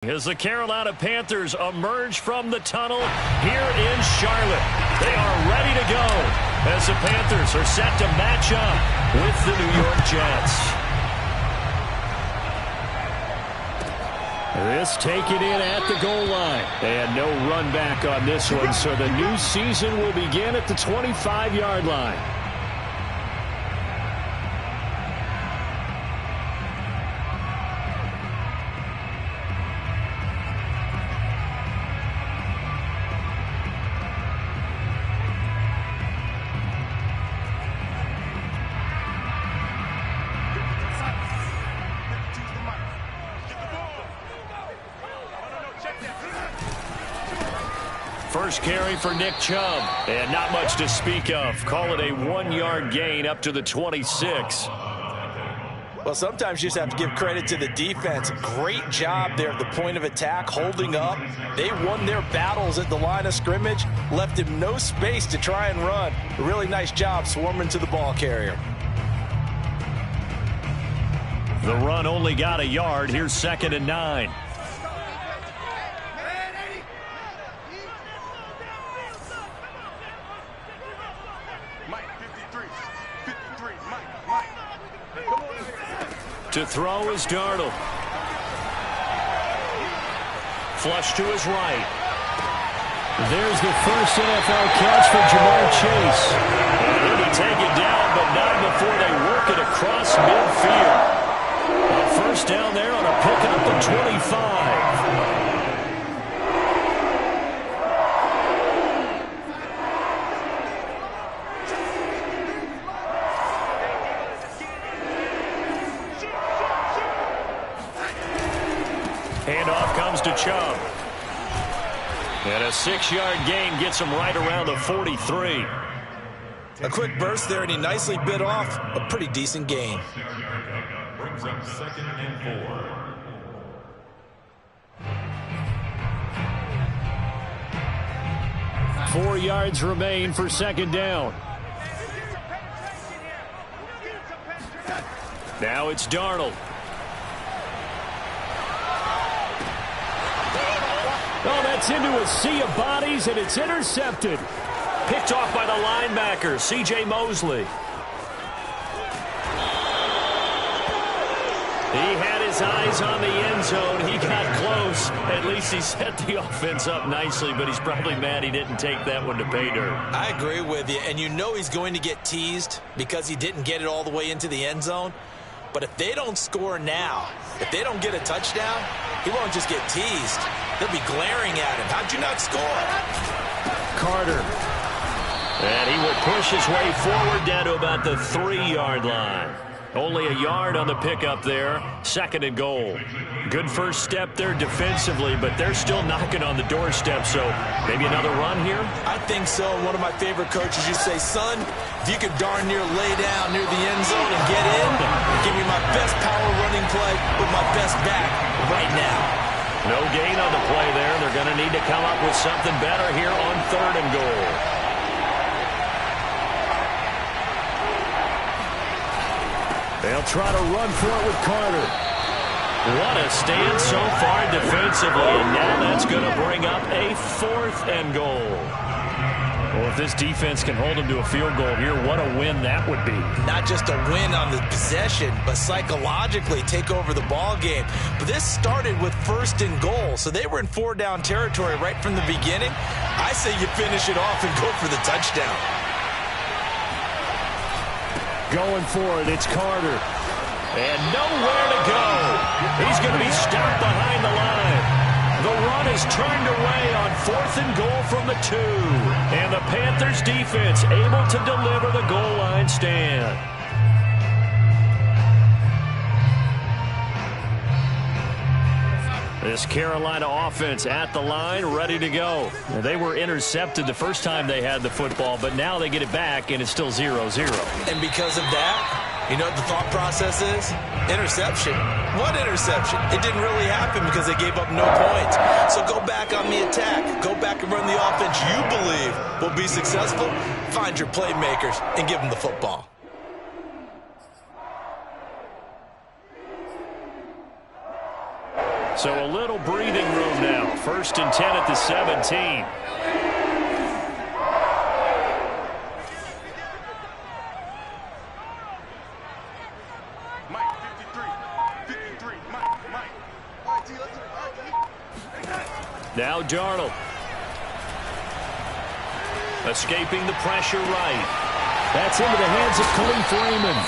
As the Carolina Panthers emerge from the tunnel here in Charlotte. They are ready to go as the Panthers are set to match up with the New York Jets. This taken in at the goal line. And no run back on this one, so the new season will begin at the 25-yard line. First carry for Nick Chubb, and not much to speak of. Call it a 1-yard gain up to the 26. Well, sometimes you just have to give credit to the defense. Great job there at the point of attack, holding up. They won their battles at the line of scrimmage, left him no space to try and run. A really nice job swarming to the ball carrier. The run only got a yard. Here's 2nd and 9. To throw is Darnold. Flush to his right. There's the first NFL catch for Jamar Chase. And he'll be taken down, but not before they work it across midfield. A first down there on a pickup of 25. Handoff comes to Chubb. And a 6-yard gain gets him right around the 43. A quick burst there, and he nicely bit off a pretty decent gain. Brings up 2nd and 4. 4 yards remain for 2nd down. Now it's Darnold. Oh, that's into a sea of bodies, and it's intercepted. Picked off by the linebacker, C.J. Mosley. He had his eyes on the end zone. He got close. At least he set the offense up nicely, but he's probably mad he didn't take that one to pay dirt. I agree with you, and you know he's going to get teased because he didn't get it all the way into the end zone. But if they don't score now, if they don't get a touchdown, he won't just get teased. They'll be glaring at him. How'd you not score? Carter. And he will push his way forward down to about the 3-yard line. Only a yard on the pickup there. 2nd and goal. Good first step there defensively, but they're still knocking on the doorstep, so maybe another run here? I think so. One of my favorite coaches used to say, son, if you could darn near lay down near the end zone and get in, give me my best power running play with my best back right now. No gain on the play there. They're going to need to come up with something better here on 3rd and goal. They'll try to run for it with Carter. What a stand so far defensively, and now that's going to bring up a 4th and goal. Well, if this defense can hold them to a field goal here, what a win that would be. Not just a win on the possession, but psychologically take over the ball game. But this started with 1st and goal, so they were in 4-down territory right from the beginning. I say you finish it off and go for the touchdown. Going for it, it's Carter. And nowhere to go. He's going to be stopped behind the line. The run is turned away on 4th and goal from the 2. And the Panthers defense able to deliver the goal line stand. This Carolina offense at the line, ready to go. They were intercepted the first time they had the football, but now they get it back, and it's still 0-0. And because of that, you know what the thought process is? Interception. What interception? It didn't really happen because they gave up no points. So go back on the attack. Go back and run the offense you believe will be successful. Find your playmakers and give them the football. So a little breathing room now. 1st and 10 at the 17. Now Darnold. Escaping the pressure right. That's into the hands of Khalif Raymond.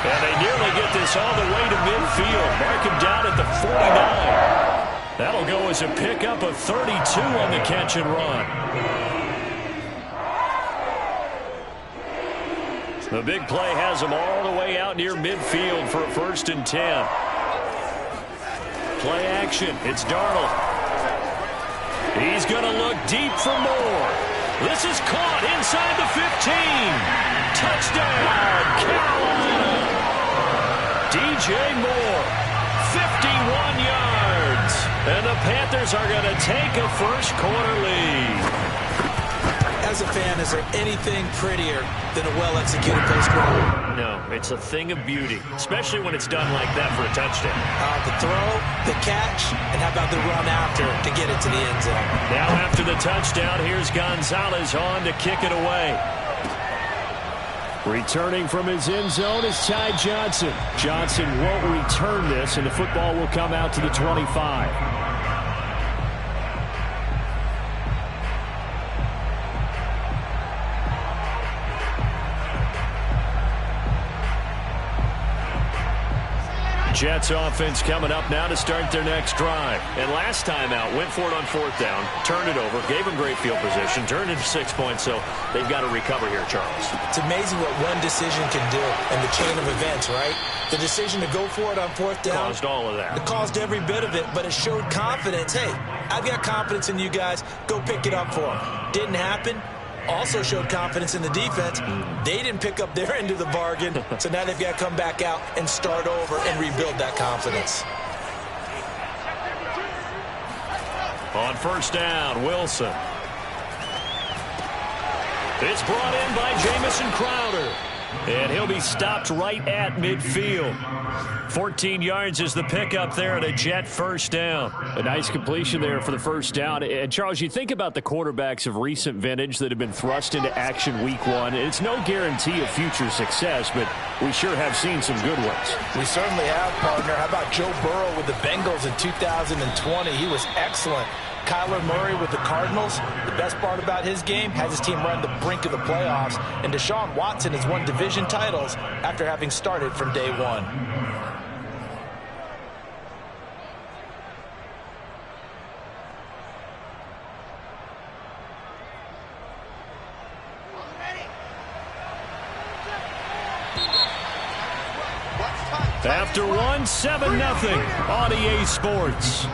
And they nearly get this all the way to midfield. Mark him down at the 49. That'll go as a pickup of 32 on the catch and run. The big play has him all the way out near midfield for a 1st and 10. Play action. It's Darnold. He's going to look deep for more. This is caught inside the 15. Touchdown, Carolina. DJ Moore, 51 yards. And the Panthers are going to take a first-quarter lead. As a fan, is there anything prettier than a well-executed post-roll? No, it's a thing of beauty, especially when it's done like that for a touchdown. The throw, the catch, and how about the run after to get it to the end zone? Now after the touchdown, here's Gonzalez on to kick it away. Returning from his end zone is Ty Johnson. Johnson won't return this, and the football will come out to the 25. Jets offense coming up now to start their next drive. And last time out, went for it on 4th down, turned it over, gave them great field position, turned it to 6 points, so they've got to recover here, Charles. It's amazing what one decision can do in the chain of events, right? The decision to go for it on 4th down. Caused all of that. It caused every bit of it, but it showed confidence. Hey, I've got confidence in you guys. Go pick it up for them. Didn't happen. Also showed confidence in the defense. They didn't pick up their end of the bargain, so now they've got to come back out and start over and rebuild that confidence. On 1st down, Wilson. It's brought in by Jamison Crowder. And he'll be stopped right at midfield. 14 yards is the pickup there and a Jet 1st down. A nice completion there for the 1st down. And, Charles, you think about the quarterbacks of recent vintage that have been thrust into action week 1. It's no guarantee of future success, but we sure have seen some good ones. We certainly have, partner. How about Joe Burrow with the Bengals in 2020? He was excellent. Kyler Murray with the Cardinals. The best part about his game, has his team run the brink of the playoffs. And Deshaun Watson has won division titles after having started from day one. After one, 7-0 on EA Sports.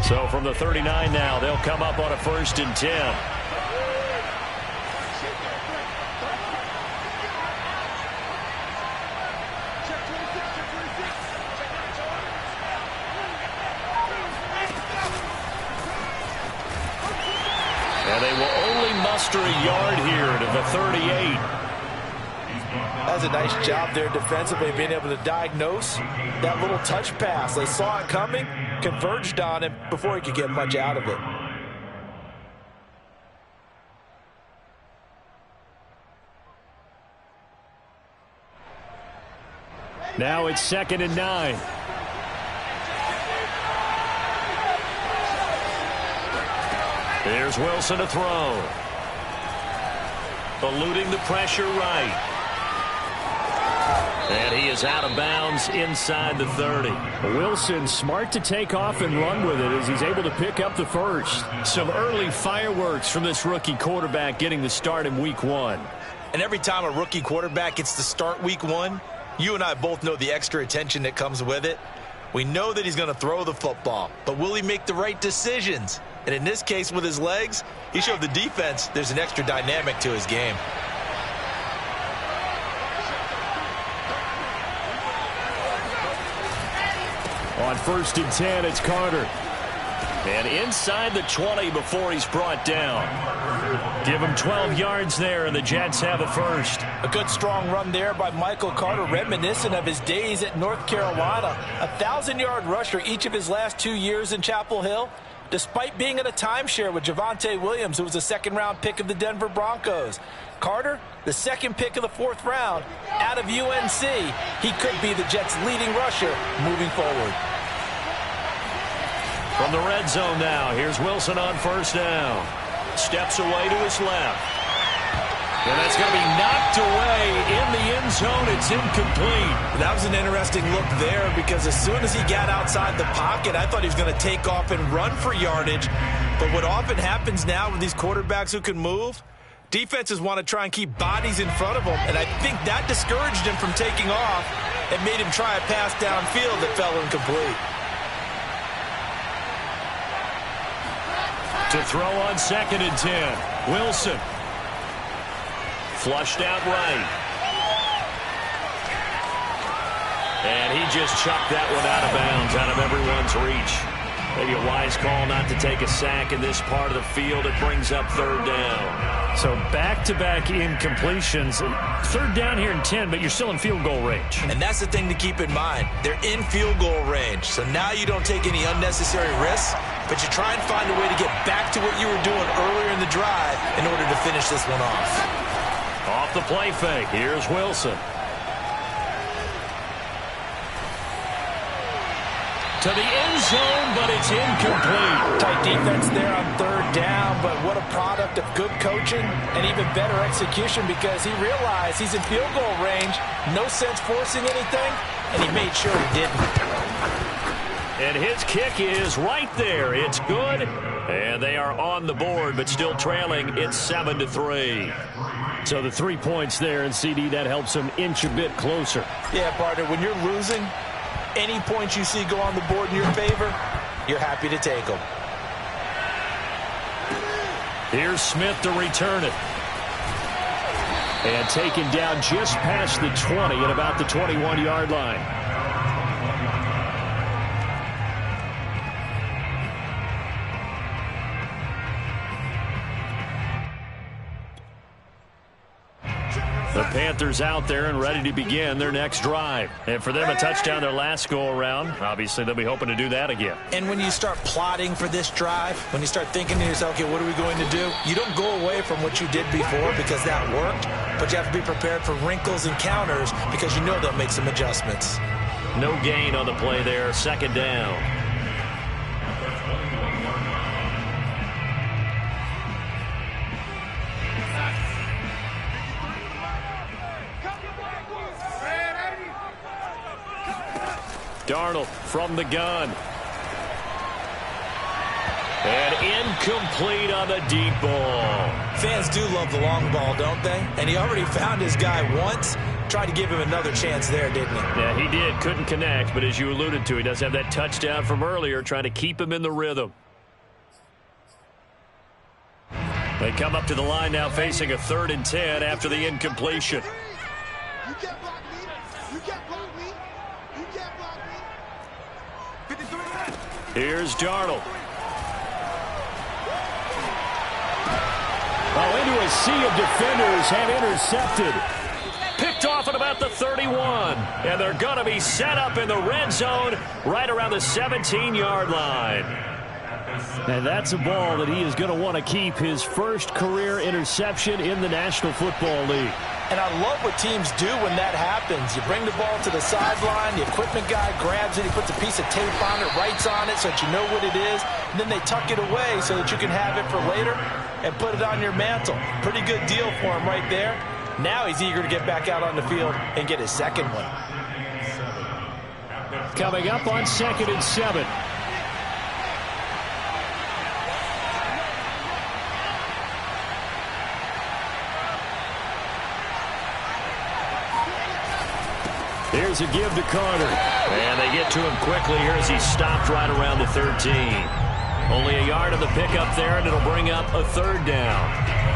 So from the 39 now, they'll come up on a 1st and 10. And they will only muster a yard here to the 38. That's a nice job there defensively, being able to diagnose that little touch pass. They saw it coming, converged on him before he could get much out of it. Now it's 2nd and 9. Here's Wilson to throw. Eluding the pressure right. And he is out of bounds inside the 30. Wilson smart to take off and run with it as he's able to pick up the 1st. Some early fireworks from this rookie quarterback getting the start in week 1. And every time a rookie quarterback gets to start week 1, you and I both know the extra attention that comes with it. We know that he's going to throw the football, but will he make the right decisions? And in this case, with his legs, he showed the defense there's an extra dynamic to his game. On 1st and 10, it's Carter. And inside the 20 before he's brought down. Give him 12 yards there, and the Jets have a first. A good strong run there by Michael Carter, reminiscent of his days at North Carolina. A 1,000-yard rusher each of his last 2 years in Chapel Hill, despite being in a timeshare with Javonte Williams, who was a second-round pick of the Denver Broncos. Carter, the second pick of the 4th round, out of UNC. He could be the Jets' leading rusher moving forward. From the red zone now, here's Wilson on 1st down. Steps away to his left. And that's going to be knocked away in the end zone. It's incomplete. That was an interesting look there because as soon as he got outside the pocket, I thought he was going to take off and run for yardage. But what often happens now with these quarterbacks who can move, defenses want to try and keep bodies in front of them. And I think that discouraged him from taking off and made him try a pass downfield that fell incomplete. To throw on 2nd and 10. Wilson. Flushed out right. And he just chucked that one out of bounds, out of everyone's reach. Maybe a wise call not to take a sack in this part of the field. It brings up 3rd down. So back-to-back incompletions. 3rd down here in 10, but you're still in field goal range. And that's the thing to keep in mind. They're in field goal range. So now you don't take any unnecessary risks, but you try and find a way to get back to what you were doing earlier in the drive in order to finish this one off. Off the play fake. Here's Wilson. To the end zone, but it's incomplete. Tight defense there on 3rd down, but what a product of good coaching and even better execution because he realized he's in field goal range. No sense forcing anything, and he made sure he didn't. And his kick is right there. It's good. And they are on the board, but still trailing. It's 7-3. So the 3 points there, and CD, that helps him inch a bit closer. Yeah, partner, when you're losing, any points you see go on the board in your favor, you're happy to take them. Here's Smith to return it. And taken down just past the 20 at about the 21-yard line. The Panthers out there and ready to begin their next drive. And for them, a touchdown their last go-around. Obviously, they'll be hoping to do that again. And when you start plotting for this drive, when you start thinking to yourself, okay, what are we going to do? You don't go away from what you did before because that worked, but you have to be prepared for wrinkles and counters because you know they'll make some adjustments. No gain on the play there. 2nd down. Darnold from the gun. And incomplete on the deep ball. Fans do love the long ball, don't they? And he already found his guy once. Tried to give him another chance there, didn't he? Yeah, he did. Couldn't connect, but as you alluded to, he does have that touchdown from earlier, trying to keep him in the rhythm. They come up to the line now facing a 3rd and 10 after the incompletion. You can't block me. You can't block me. You can't block me. Here's Darnold. Oh, into a sea of defenders and intercepted. Picked off at about the 31. And they're going to be set up in the red zone right around the 17-yard line. And that's a ball that he is going to want to keep, his first career interception in the National Football League. And I love what teams do when that happens. You bring the ball to the sideline, the equipment guy grabs it, he puts a piece of tape on it, writes on it so that you know what it is, and then they tuck it away so that you can have it for later and put it on your mantle. Pretty good deal for him right there. Now he's eager to get back out on the field and get his second one. Coming up on 2nd and 7. Here's a give to Carter. And they get to him quickly here as he stopped right around the 13. Only a yard of the pickup there, and it'll bring up a third down.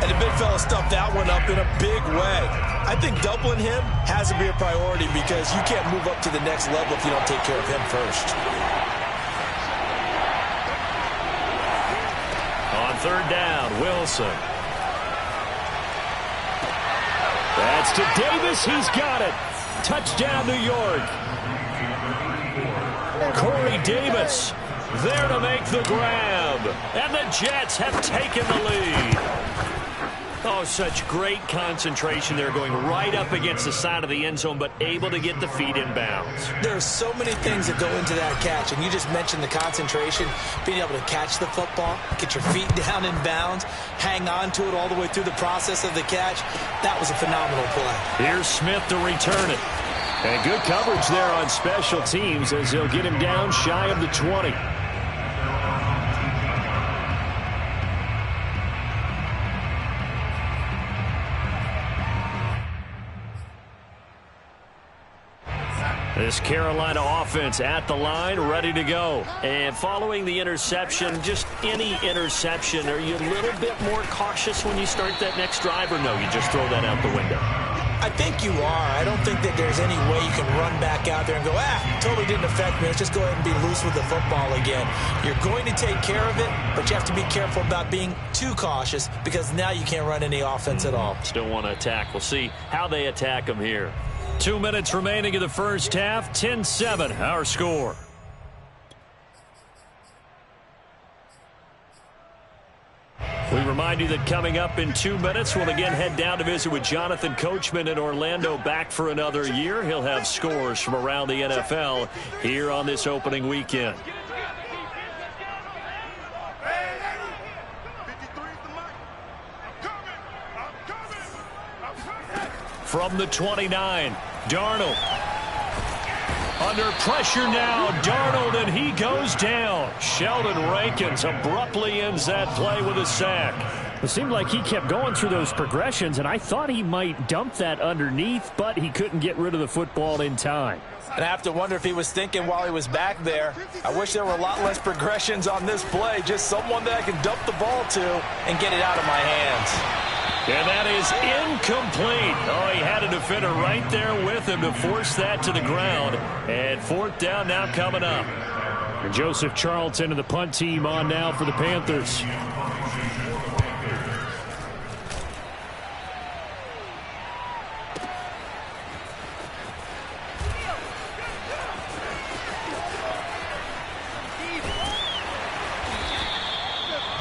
And the big fella stuffed that one up in a big way. I think doubling him has to be a priority because you can't move up to the next level if you don't take care of him first. On third down, Wilson. That's to Davis. He's got it. Touchdown, New York. Corey Davis there to make the grab. And the Jets have taken the lead. Oh, such great concentration there, going right up against the side of the end zone, but able to get the feet in bounds. There are so many things that go into that catch, and you just mentioned the concentration, being able to catch the football, get your feet down in bounds, hang on to it all the way through the process of the catch. That was a phenomenal play. Here's Smith to return it. And good coverage there on special teams as they'll get him down shy of the 20. This Carolina offense at the line, ready to go. And following the interception, just any interception, are you a little bit more cautious when you start that next drive, or no, you just throw that out the window? I think you are. I don't think that there's any way you can run back out there and go, totally didn't affect me. Let's just go ahead and be loose with the football again. You're going to take care of it, but you have to be careful about being too cautious because now you can't run any offense at all. Still want to attack. We'll see how they attack them here. 2 minutes remaining in the first half. 10-7, our score. We remind you that coming up in 2 minutes, we'll again head down to visit with Jonathan Coachman in Orlando, back for another year. He'll have scores from around the NFL here on this opening weekend. From the 29, Darnold. Under pressure now, Darnold, and he goes down. Sheldon Rankins abruptly ends that play with a sack. It seemed like he kept going through those progressions, and I thought he might dump that underneath, but he couldn't get rid of the football in time. And I have to wonder if he was thinking while he was back there, I wish there were a lot less progressions on this play, just someone that I can dump the ball to and get it out of my hands. And that is incomplete. Oh, he had a defender right there with him to force that to the ground. And fourth down now coming up. And Joseph Charlton and the punt team on now for the Panthers.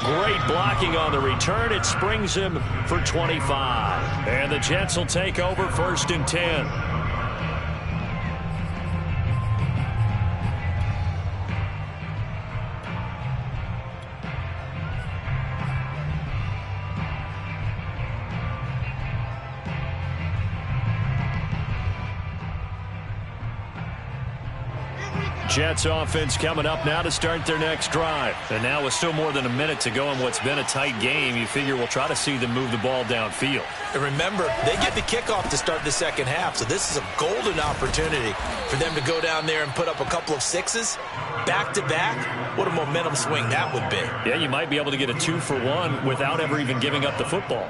Great blocking on the return. It springs him for 25. And the Jets will take over 1st and 10. Jets offense coming up now to start their next drive. And now with still more than a minute to go in what's been a tight game, you figure we'll try to see them move the ball downfield. And remember, they get the kickoff to start the second half, so this is a golden opportunity for them to go down there and put up a couple of sixes back-to-back. What a momentum swing that would be. Yeah, you might be able to get a 2-for-1 without ever even giving up the football.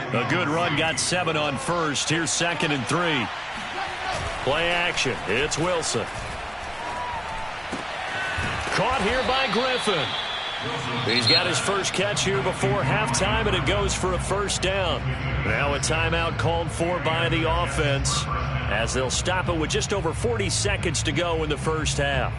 A good run, got 7 on first. Here's 2nd and 3. Play action. It's Wilson. Caught here by Griffin. He's got his first catch here before halftime, and it goes for a first down. Now a timeout called for by the offense as they'll stop it with just over 40 seconds to go in the first half.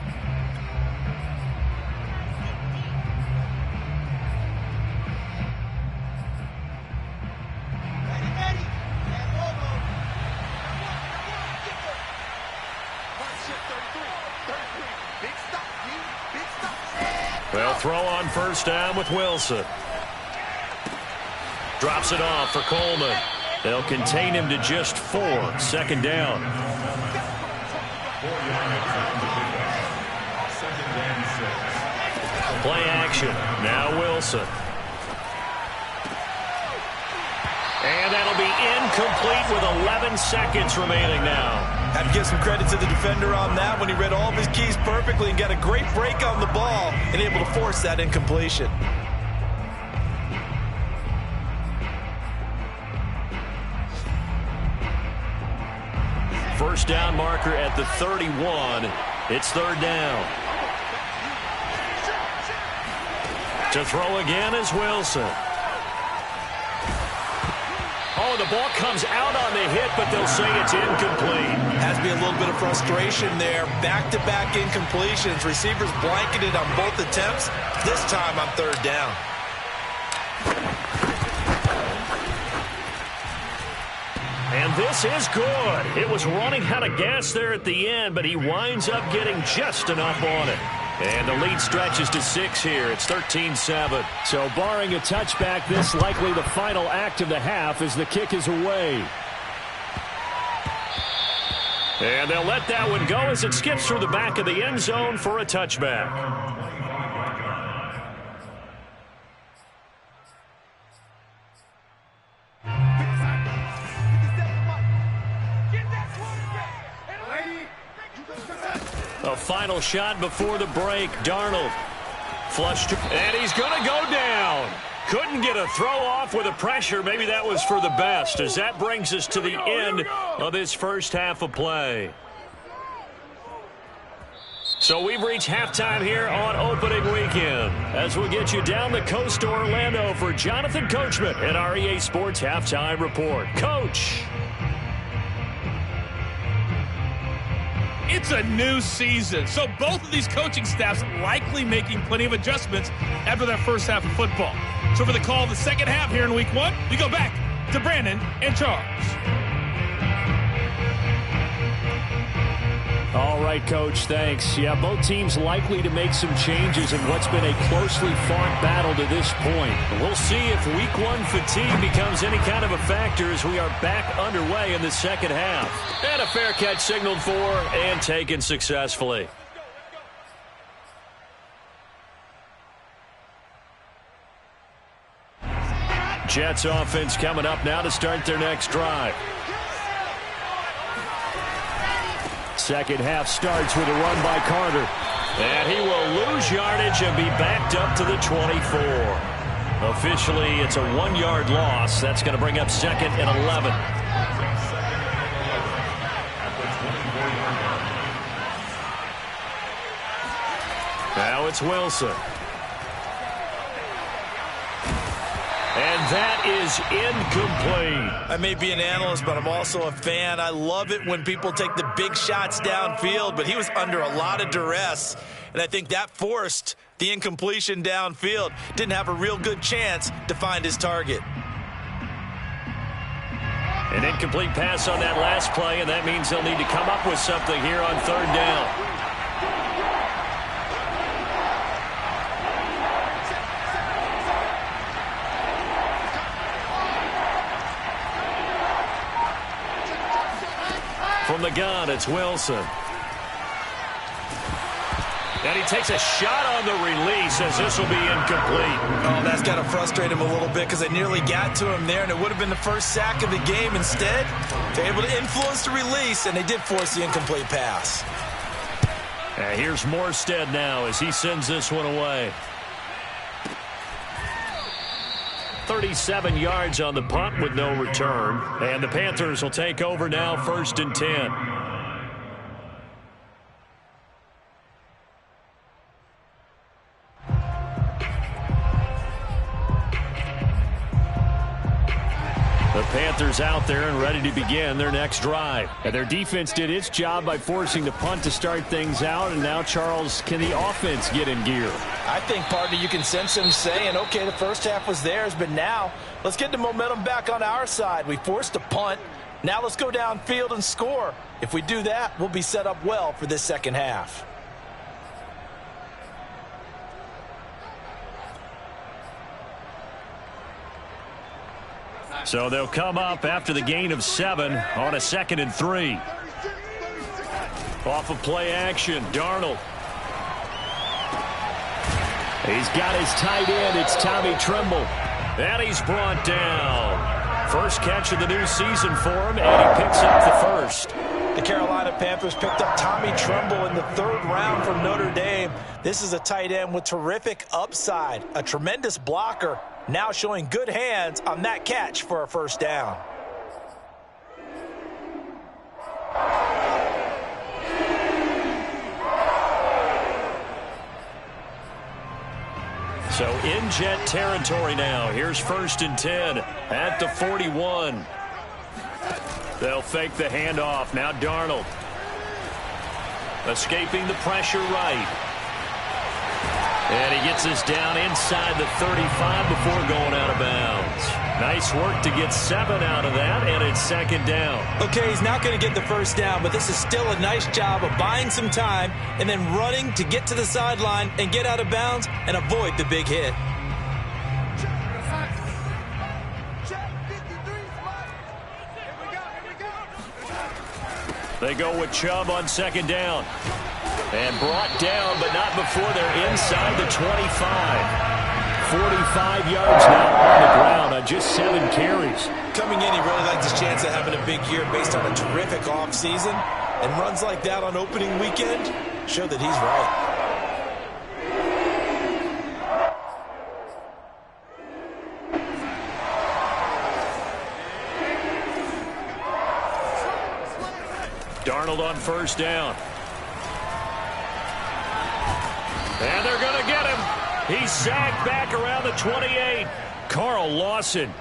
They'll throw on first down with Wilson. Drops it off for Coleman. They'll contain him to just 4. 2nd down. Play action. Now Wilson. And that'll be incomplete with 11 seconds remaining now. Have Give some credit to the defender on that when he read all of his keys perfectly and got a great break on the ball and able to force that incompletion. First down marker at the 31. It's third down. To throw again is Wilson. Oh, the ball comes out on the hit, but they'll say it's incomplete. Has to be a little bit of frustration there. Back-to-back incompletions. Receivers blanketed on both attempts. This time on third down. And this is good. It was running out of gas there at the end, but he winds up getting just enough on it. And the lead stretches to 6 here. It's 13-7. So barring a touchback, this likely the final act of the half as the kick is away. And they'll let that one go as it skips through the back of the end zone for a touchback. A final shot before the break. Darnold flushed, and he's going to go down. Couldn't get a throw off with the pressure. Maybe that was for the best, as that brings us to the end of this first half of play. So we've reached halftime here on opening weekend. As we'll get you down the coast to Orlando for Jonathan Coachman at our EA Sports Halftime Report. Coach. It's a new season, so both of these coaching staffs likely making plenty of adjustments after that first half of football. So for the call of the second half here in Week 1, we go back to Brandon and Charles. All right, Coach, thanks. Yeah, both teams likely to make some changes in what's been a closely fought battle to this point. We'll see if Week 1 fatigue becomes any kind of a factor as we are back underway in the second half. And a fair catch signaled for and taken successfully. Jets offense coming up now to start their next drive. Second half starts with a run by Carter. And he will lose yardage and be backed up to the 24. Officially, it's a 1-yard loss. That's going to bring up second and 11. Now it's Wilson. And that is incomplete. I may be an analyst, but I'm also a fan. I love it when people take the big shots downfield, but he was under a lot of duress, and I think that forced the incompletion downfield. Didn't have a real good chance to find his target. An incomplete pass on that last play, and that means they'll need to come up with something here on third down. From the gun, it's Wilson. And he takes a shot on the release as this will be incomplete. Oh, that's got to frustrate him a little bit because they nearly got to him there, and it would have been the first sack of the game. Instead, they're able to influence the release, and they did force the incomplete pass. And here's Morstead now as he sends this one away. 37 yards on the punt with no return. And the Panthers will take over now, 1st and 10. The Panthers out there and ready to begin their next drive. And their defense did its job by forcing the punt to start things out. And now, Charles, can the offense get in gear? I think, partner, you can sense him saying, okay, the first half was theirs, but now let's get the momentum back on our side. We forced a punt. Now let's go downfield and score. If we do that, we'll be set up well for this second half. So they'll come up after the gain of 7 on a 2nd and 3. Off of play action, Darnold. He's got his tight end. It's Tommy Tremble. And he's brought down. First catch of the new season for him, and he picks up the first. The Carolina Panthers picked up Tommy Tremble in the 3rd round from Notre Dame. This is a tight end with terrific upside, a tremendous blocker, now showing good hands on that catch for a first down. So in Jet territory now. Here's 1st and 10 at the 41. They'll fake the handoff. Now Darnold. Escaping the pressure right. And he gets us down inside the 35 before going out of bounds. Nice work to get 7 out of that, and it's 2nd down. Okay, he's not going to get the first down, but this is still a nice job of buying some time and then running to get to the sideline and get out of bounds and avoid the big hit. They go with Chubb on 2nd down. And brought down, but not before they're inside the 25. 45 yards now on the ground on just 7 carries. Coming in, he really likes his chance of having a big year based on a terrific offseason. And runs like that on opening weekend show that he's right. Darnold on 1st down. And they're going to get him. He's sacked back around the 28. Carl Lawson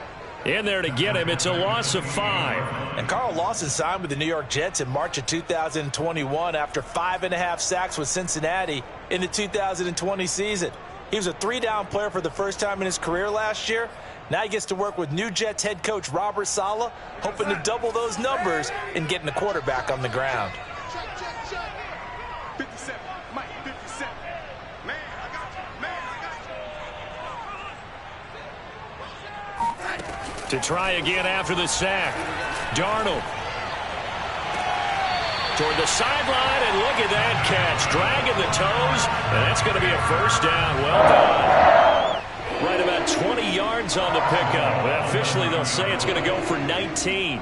in there to get him. It's a loss of 5. And Carl Lawson signed with the New York Jets in March of 2021 after 5.5 sacks with Cincinnati in the 2020 season. He was a 3-down player for the first time in his career last year. Now he gets to work with new Jets head coach Robert Saleh, hoping to double those numbers and getting the quarterback on the ground. 57, Mike, 57. Man, I got you. Man, I got you. To try again after the sack. Darnold. Toward the sideline, and look at that catch. Dragging the toes, and that's going to be a first down. Well done. Right about 20 yards on the pickup. But officially, they'll say it's going to go for 19.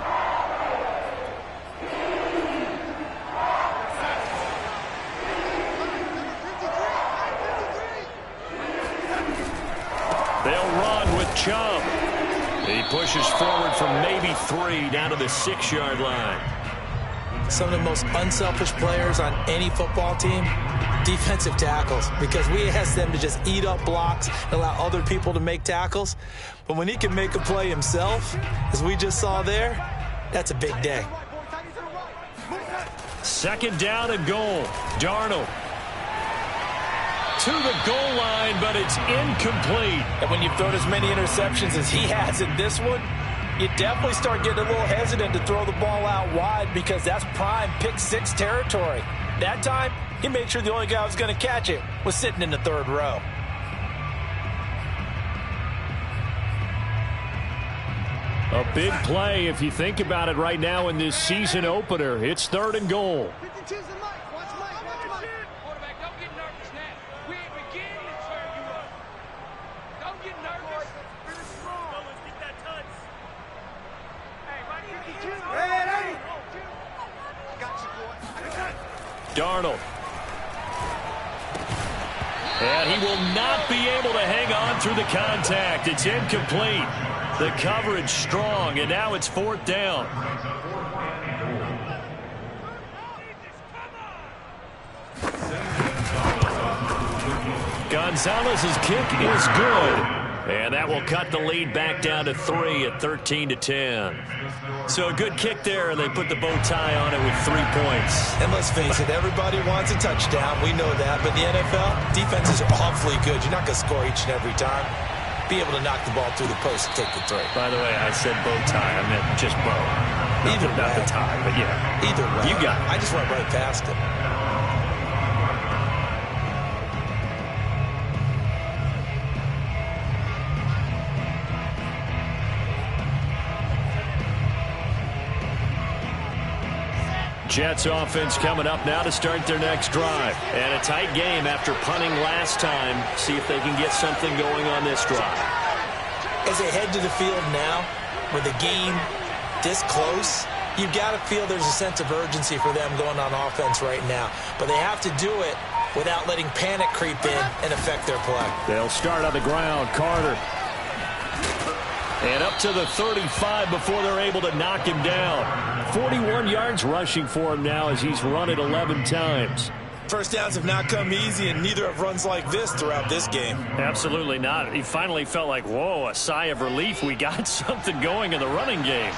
They'll run with Chubb. He pushes forward from maybe 3 down to the 6-yard line. Some of the most unselfish players on any football team, defensive tackles, because we ask them to just eat up blocks and allow other people to make tackles. But when he can make a play himself, as we just saw there, that's a big day. 2nd down and goal. Darnold to the goal line, but it's incomplete. And when you've thrown as many interceptions as he has in this one, you definitely start getting a little hesitant to throw the ball out wide because that's prime pick 6 territory. That time, he made sure the only guy who was going to catch it was sitting in the 3rd row. A big play if you think about it right now in this season opener. It's 3rd and goal. 52's the Mike. Watch Mike. Watch Mike. Quarterback, don't get nervous now. We ain't beginning to turn you up. Don't get nervous. Finish strong. Let's get that touch. Hey, right here. Ready? Got you, boy. Darnold. And he will not be able to hang on through the contact. It's incomplete. The coverage strong, and now it's 4th down. Gonzalez's kick is good. And that will cut the lead back down to 3 at 13-10. So a good kick there, and they put the bow tie on it with 3 points. And let's face it, everybody wants a touchdown. We know that. But in the NFL, defenses are awfully good. You're not going to score each and every time. Be able to knock the ball through the post and take the 3. By the way, I said bow tie. I meant just bow. Either not way. the tie, but yeah. Either way. You got it. I just went right past it. Jets offense coming up now to start their next drive. And a tight game after punting last time. See if they can get something going on this drive. As they head to the field now, with the game this close, You've got to feel there's a sense of urgency for them going on offense right now. But they have to do it without letting panic creep in and affect their play. They'll start on the ground. Carter. And up to the 35 before they're able to knock him down. 41 yards rushing for him now as he's run it 11 times. First downs have not come easy, and neither have runs like this throughout this game. Absolutely not. He finally felt like, whoa, a sigh of relief. We got something going in the running game.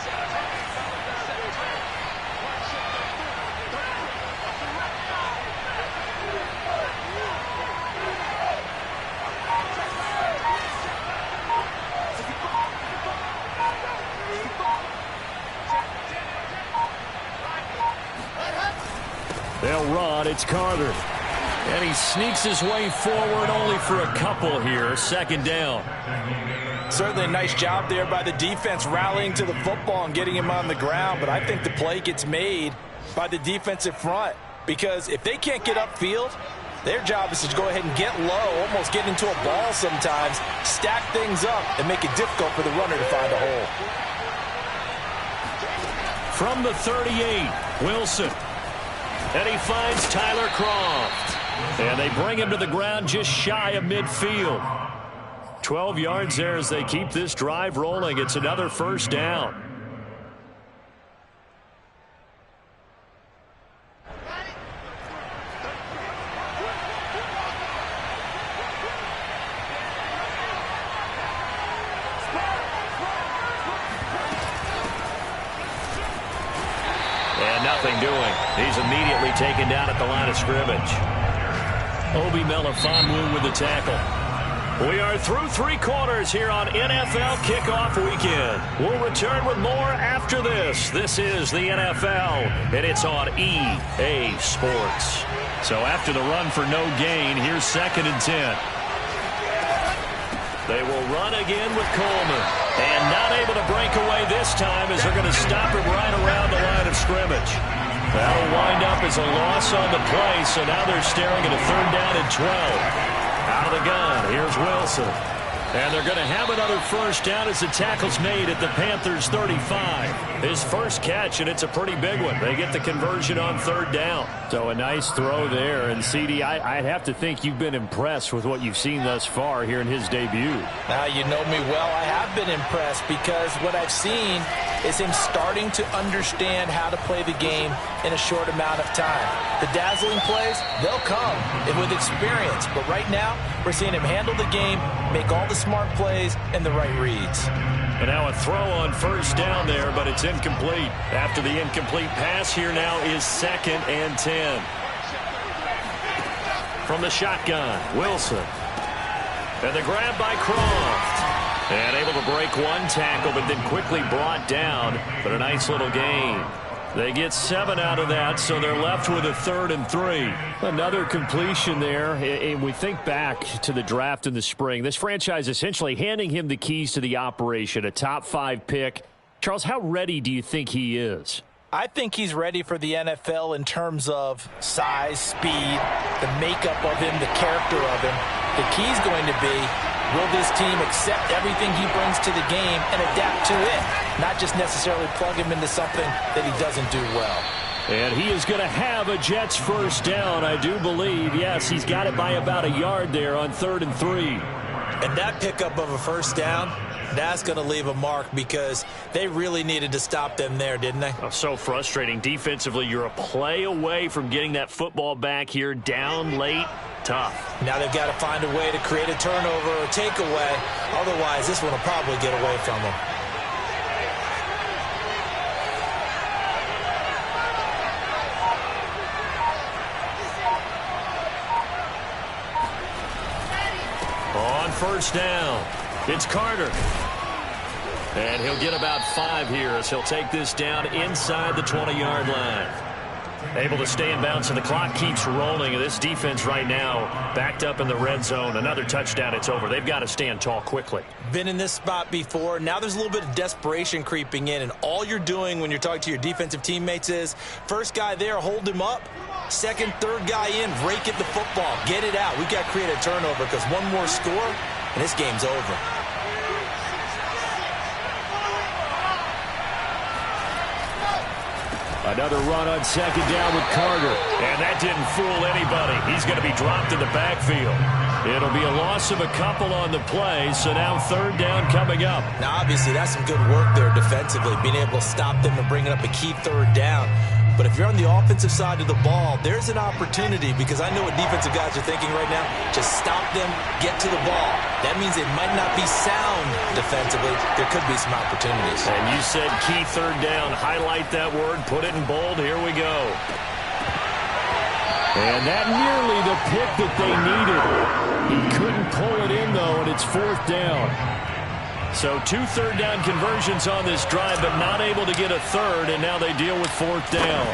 They'll run. It's Carter. And he sneaks his way forward only for a couple here. Second down. Certainly a nice job there by the defense rallying to the football and getting him on the ground. But I think the play gets made by the defensive front. Because if they can't get upfield, their job is to go ahead and get low, almost get into a ball sometimes, stack things up, and make it difficult for the runner to find a hole. From the 38, Wilson. And he finds Tyler Croft. And they bring him to the ground just shy of midfield. 12 yards there as they keep this drive rolling. It's another first down. And nothing doing. He's immediately taken down at the line of scrimmage. Obi Melifonwu with the tackle. We are through three quarters here on NFL Kickoff Weekend. We'll return with more after this. This is the NFL, and it's on EA Sports. So after the run for no gain, here's 2nd and 10. They will run again with Coleman. And not able to break away this time as they're going to stop him right around the line of scrimmage. That'll wind up as a loss on the play, so now they're staring at a 3rd down and 12. Out of the gun, here's Wilson. And they're going to have another first down as the tackle's made at the Panthers 35. His first catch, and it's a pretty big one. They get the conversion on 3rd down. So a nice throw there. And, CD, I'd have to think you've been impressed with what you've seen thus far here in his debut. Now, you know me well. I have been impressed because what I've seen is him starting to understand how to play the game in a short amount of time. The dazzling plays, they'll come with experience. But right now, we're seeing him handle the game, make all the smart plays, and the right reads. And now a throw on first down there, but it's incomplete. After the incomplete pass, here now is 2nd and 10. From the shotgun, Wilson. And the grab by Croft. And able to break one tackle, but then quickly brought down. But a nice little gain. They get 7 out of that, so they're left with a 3rd and 3. Another completion there, and we think back to the draft in the spring. This franchise essentially handing him the keys to the operation, a top 5 pick. Charles, how ready do you think he is? I think he's ready for the NFL in terms of size, speed, the makeup of him, the character of him. The key's going to be, will this team accept everything he brings to the game and adapt to it? Not just necessarily plug him into something that he doesn't do well. And he is going to have a Jets first down, I do believe. Yes, he's got it by about a yard there on 3rd and 3. And that pickup of a first down, that's going to leave a mark because they really needed to stop them there, didn't they? Oh, so frustrating. Defensively, you're a play away from getting that football back here down late. Tough. Now they've got to find a way to create a turnover or takeaway. Otherwise, this one will probably get away from them. On first down, it's Carter. And he'll get about 5 here as he'll take this down inside the 20-yard line. Able to stay in bounds, and the clock keeps rolling. And this defense right now backed up in the red zone. Another touchdown, it's over. They've got to stand tall quickly. Been in this spot before. Now there's a little bit of desperation creeping in, and all you're doing when you're talking to your defensive teammates is first guy there, hold him up. Second, third guy in, rake at the football. Get it out. We've got to create a turnover because one more score, and this game's over. Another run on second down with Carter. And that didn't fool anybody. He's going to be dropped in the backfield. It'll be a loss of a couple on the play, so now third down coming up. Now, obviously, that's some good work there defensively, being able to stop them and bringing up a key third down. But if you're on the offensive side of the ball, there's an opportunity, because I know what defensive guys are thinking right now. Just stop them, get to the ball. That means it might not be sound defensively. There could be some opportunities. And you said key third down. Highlight that word. Put it in bold. Here we go. And that nearly the pick that they needed. He couldn't pull it in, though, and it's fourth down. So 2 third-down conversions on this drive, but not able to get a third, and now they deal with fourth down.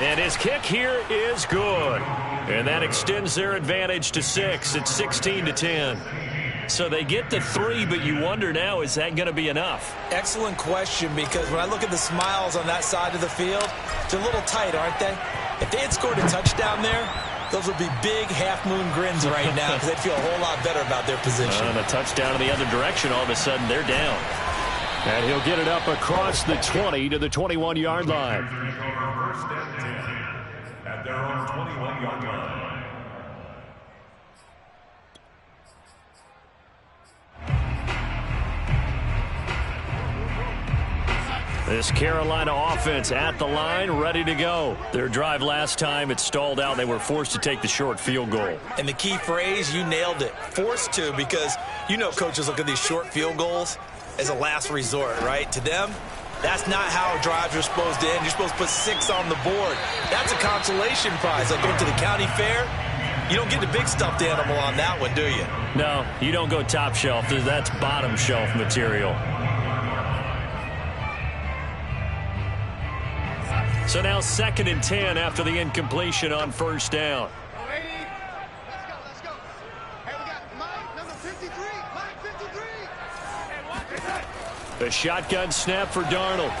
And his kick here is good. And that extends their advantage to 6. It's 16-10. So they get to 3, but you wonder now, is that going to be enough? Excellent question, because when I look at the smiles on that side of the field, they're a little tight, aren't they? If they had scored a touchdown there, those would be big half-moon grins right now, because they'd feel a whole lot better about their position. And a touchdown in the other direction, all of a sudden they're down. And he'll get it up across the 20 to the 21-yard line. First and 10 at their own 21-yard line. This Carolina offense at the line, ready to go. Their drive last time, it stalled out. They were forced to take the short field goal. And the key phrase, you nailed it. Forced to, because you know coaches look at these short field goals as a last resort, right? To them, that's not how drives are supposed to end. You're supposed to put 6 on the board. That's a consolation prize. Like going to the county fair, you don't get the big stuffed animal on that one, do you? No, you don't go top shelf. That's bottom shelf material. So now 2nd and 10 after the incompletion on first down. Let's go. Hey, we got Mike, number 53. Mike 53. Hey, watch it. A shotgun snap for Darnold.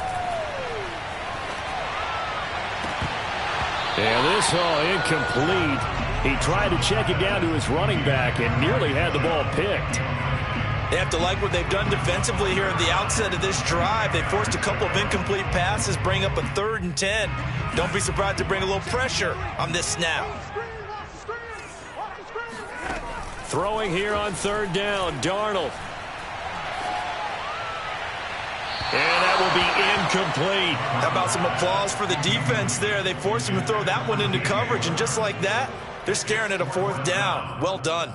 And this incomplete. He tried to check it down to his running back and nearly had the ball picked. They have to like what they've done defensively here at the outset of this drive. They forced a couple of incomplete passes, bring up a 3rd and 10. Don't be surprised to bring a little pressure on this snap. Throwing here on 3rd down, Darnold. And that will be incomplete. How about some applause for the defense there? They forced him to throw that one into coverage, and just like that, they're staring at a 4th down. Well done.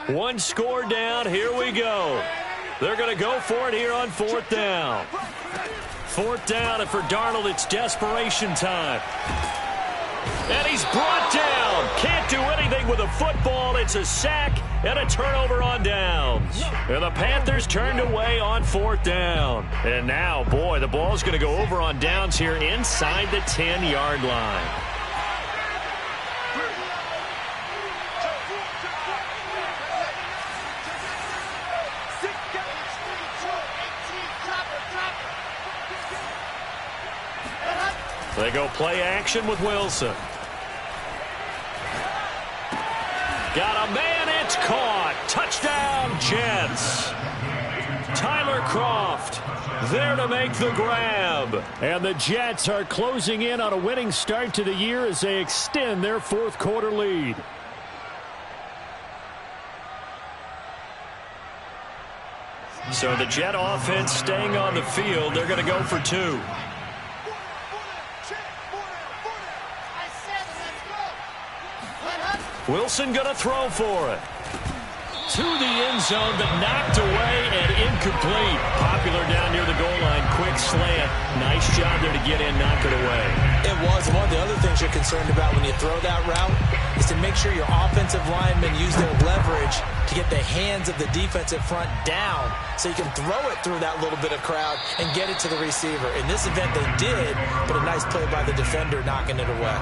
One score down. Here we go. They're going to go for it here on 4th down. 4th down, and for Darnold, it's desperation time. And he's brought down. Can't do anything with a football. It's a sack and a turnover on downs. And the Panthers turned away on 4th down. And now, boy, the ball's going to go over on downs here inside the 10-yard line. They go play action with Wilson. Got a man, it's caught. Touchdown, Jets. Tyler Kroft there to make the grab. And the Jets are closing in on a winning start to the year as they extend their 4th quarter lead. So the Jet offense staying on the field. They're going to go for 2. Wilson going to throw for it. To the end zone, but knocked away and incomplete. Popular down near the goal line. Quick slant. Nice job there to get in, knock it away. It was. One of the other things you're concerned about when you throw that route is to make sure your offensive linemen use their leverage to get the hands of the defensive front down so you can throw it through that little bit of crowd and get it to the receiver. In this event, they did, but a nice play by the defender knocking it away.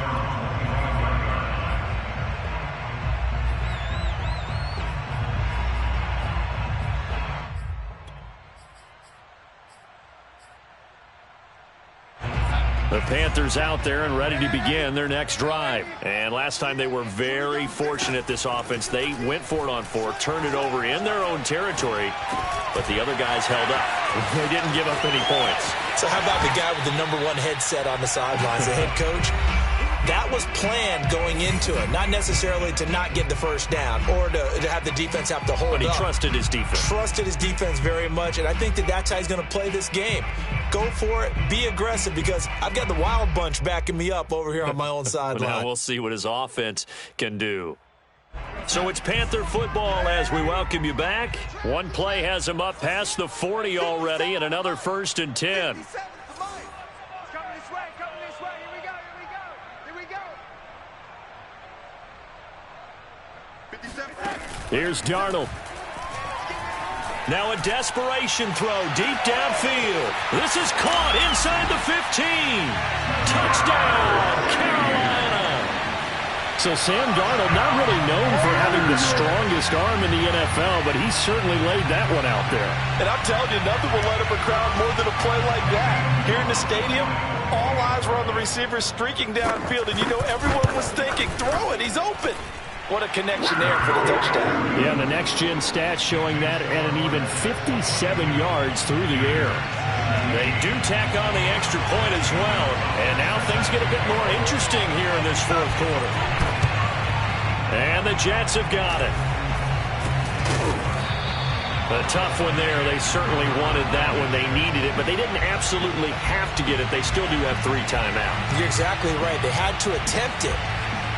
The Panthers out there and ready to begin their next drive. And last time they were very fortunate, this offense. They went for it on 4, turned it over in their own territory, but the other guys held up. They didn't give up any points. So how about the guy with the #1 headset on the sidelines, the head coach? That was planned going into it, not necessarily to not get the first down or to have the defense have to hold up. But he trusted his defense. Trusted his defense very much, and I think that's how he's going to play this game. Go for it. Be aggressive, because I've got the wild bunch backing me up over here on my own sideline. Now we'll see what his offense can do. So it's Panther football as we welcome you back. One play has him up past the 40 already, and another 1st and 10. Here's Darnold. Now a desperation throw deep downfield. This is caught inside the 15. Touchdown, Carolina. So Sam Darnold, not really known for having the strongest arm in the NFL, but he certainly laid that one out there. And I'm telling you, nothing will let up a crowd more than a play like that. Here in the stadium, all eyes were on the receiver streaking downfield, and you know everyone was thinking, throw it, he's open. What a connection there for the touchdown. Yeah, the next-gen stats showing that at an even 57 yards through the air. They do tack on the extra point as well, and now things get a bit more interesting here in this 4th quarter. And the Jets have got it. A tough one there. They certainly wanted that when they needed it, but they didn't absolutely have to get it. They still do have 3 timeouts. You're exactly right. They had to attempt it.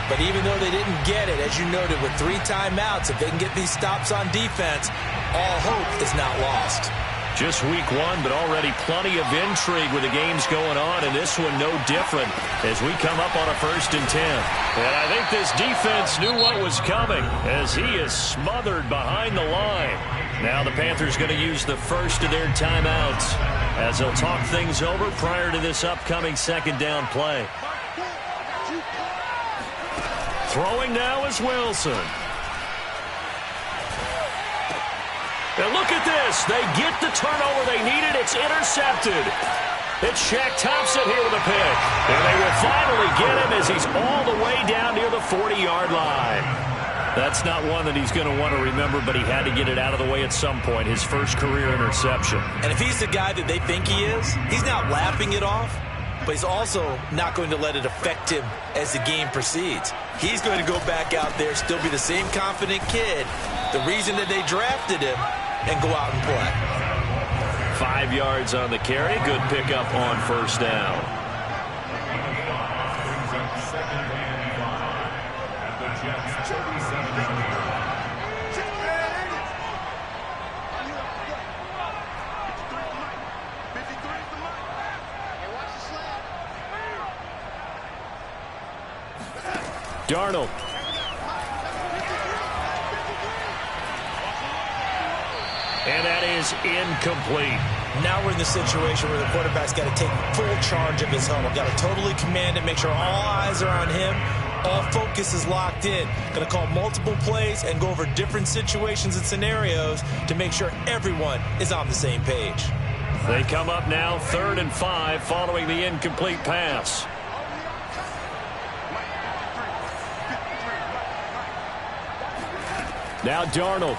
But even though they didn't get it, as you noted, with 3 timeouts, if they can get these stops on defense, all hope is not lost. Just week 1, but already plenty of intrigue with the games going on, and this one no different as we come up on a 1st and 10. And I think this defense knew what was coming as he is smothered behind the line. Now the Panthers going to use the first of their timeouts as they'll talk things over prior to this upcoming 2nd down play. Throwing now is Wilson. And look at this. They get the turnover they needed. It's intercepted. It's Shaq Thompson here with a pick. And they will finally get him as he's all the way down near the 40-yard line. That's not one that he's going to want to remember, but he had to get it out of the way at some point. His first career interception. And if he's the guy that they think he is, he's not laughing it off, but he's also not going to let it affect him as the game proceeds. He's going to go back out there, still be the same confident kid, the reason that they drafted him, and go out and play. 5 yards on the carry. Good pickup on 1st down. Darnold. And that is incomplete. Now we're in the situation where the quarterback's got to take full charge of his huddle. Got to totally command it, make sure all eyes are on him. All focus is locked in. Going to call multiple plays and go over different situations and scenarios to make sure everyone is on the same page. They come up now 3rd and 5 following the incomplete pass. Now Darnold.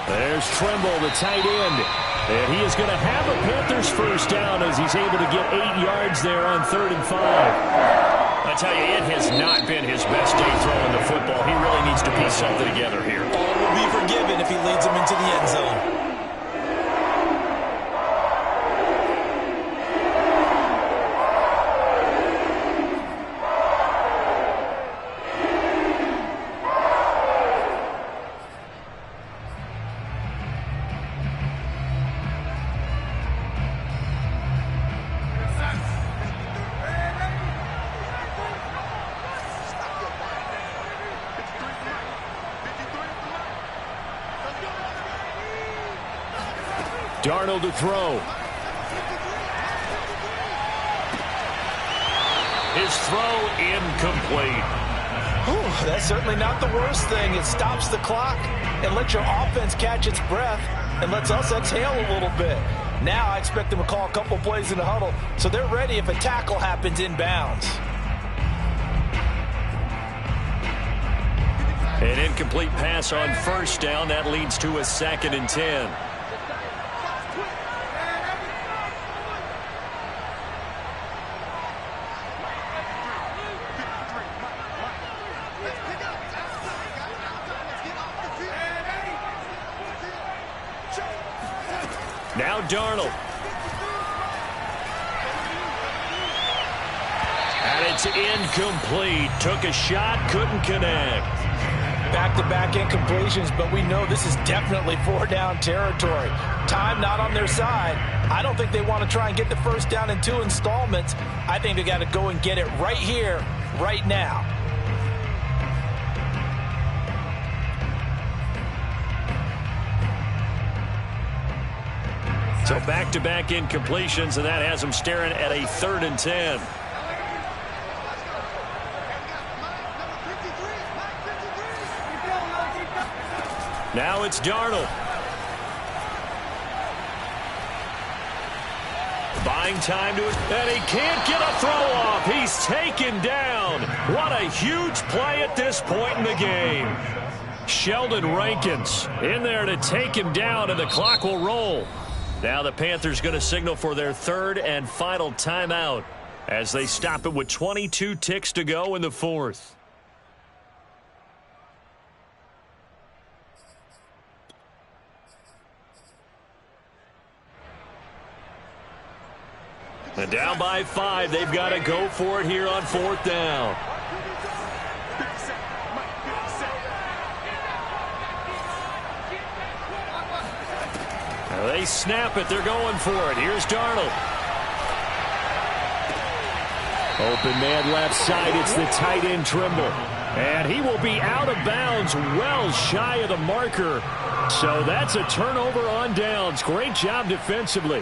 There's Tremble, the tight end. And he is going to have a Panthers first down as he's able to get 8 yards there on 3rd and 5. I tell you, it has not been his best day throwing the football. He really needs to piece something together here. All will be forgiven if he leads them into the end zone. Darnold to throw. His throw incomplete. Whew, that's certainly not the worst thing. It stops the clock and lets your offense catch its breath and lets us exhale a little bit. Now I expect them to call a couple plays in the huddle, so they're ready if a tackle happens inbounds. An incomplete pass on first down. That leads to a 2nd and 10. Now Darnold. And it's incomplete. Took a shot, couldn't connect. Back-to-back incompletions, but we know this is definitely 4-down territory. Time not on their side. I don't think they want to try and get the first down in 2 installments. I think they got to go and get it right here, right now. So back-to-back incompletions, and that has them staring at a 3rd and 10. Now it's Darnold. Buying time to it, and he can't get a throw off. He's taken down. What a huge play at this point in the game. Sheldon Rankins in there to take him down, and the clock will roll. Now the Panthers going to signal for their 3rd and final timeout as they stop it with 22 ticks to go in the 4th. And down by 5, they've got to go for it here on 4th down. Now they snap it. They're going for it. Here's Darnold. Open man left side. It's the tight end Trimble. And he will be out of bounds well shy of the marker. So that's a turnover on downs. Great job defensively.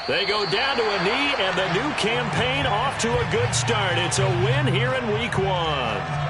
They go down to a knee, and the new campaign off to a good start. It's a win here in Week 1.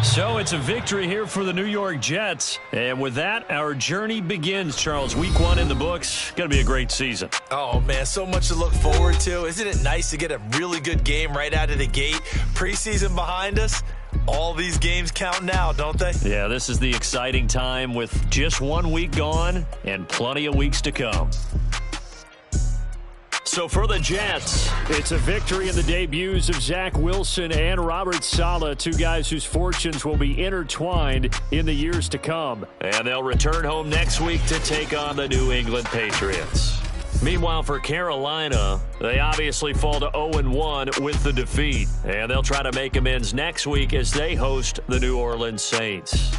So it's a victory here for the New York Jets. And with that, our journey begins, Charles. Week 1 in the books. Going to be a great season. Oh, man, so much to look forward to. Isn't it nice to get a really good game right out of the gate? Preseason behind us. All these games count now, don't they? Yeah, this is the exciting time with just 1 week gone and plenty of weeks to come. So for the Jets, it's a victory in the debuts of Zach Wilson and Robert Saleh, two guys whose fortunes will be intertwined in the years to come. And they'll return home next week to take on the New England Patriots. Meanwhile, for Carolina, they obviously fall to 0-1 with the defeat. And they'll try to make amends next week as they host the New Orleans Saints.